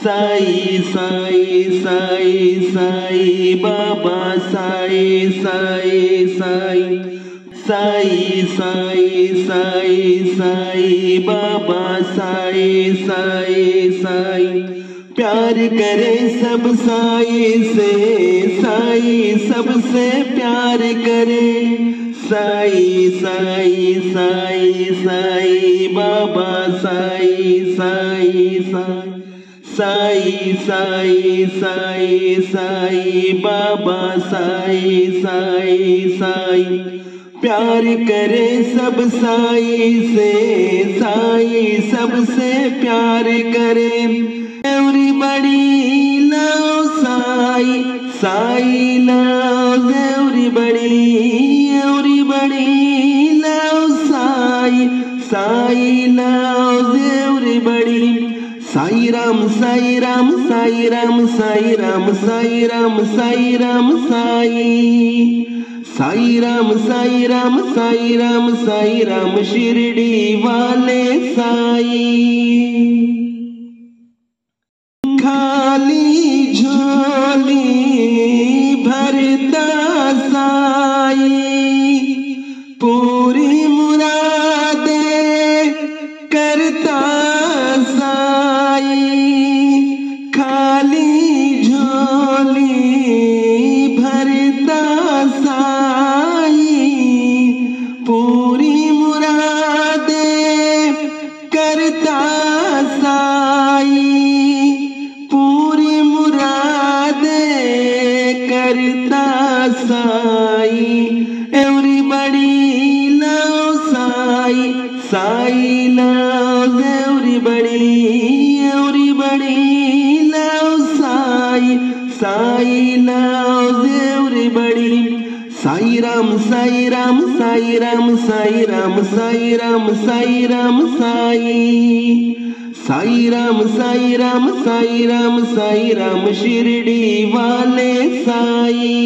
साई साई साई साई बाबा साई साई साई साई साई साई साई बाबा साई साई साई। प्यार करे सब साई से, साई सबसे प्यार करे। साई साई साई साई बाबा साई साई साई साई साई साई साई बाबा साई साई साई। प्यार करे सब साई से, साई सबसे प्यार करे। Everybody loves Sai, Sai loves everybody, everybody loves Sai, Sai loves everybody। Sai Ram Sai Ram Sai Ram Sai Ram Sai Ram Sai Ram Sai Sai Ram Sai Ram Sai Ram Sai Ram Shirdi वाले साई। खाली झोली भरता साई, पूरी मुरादे करता साई। खाली झोली भरता साई, पूरी मुरादे करता साई, पूरी मुरादे करता Sai. Everybody loves Sai, Sai loves everybody, everybody loves Sai, Sai loves everybody। Sai Ram Sai Ram Sai Ram Sai Ram Sai Ram Sai Ram Sai Sai Ram Sai Ram Sai Ram Sai Ram Shirdi वाले साई।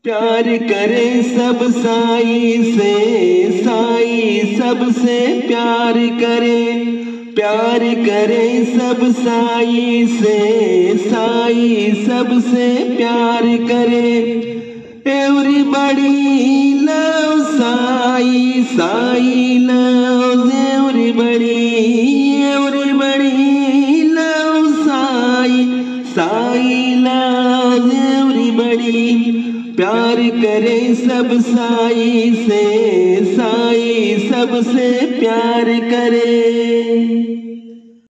प्यार करे सब साई से, साई सबसे प्यार करे। प्यार करे सब साई से, साई सबसे प्यार करे। Everybody loves Sai, Sai loves everybody, everybody loves Sai, Sai loves everybody। प्यार करे सब साई से, साई सबसे प्यार करे।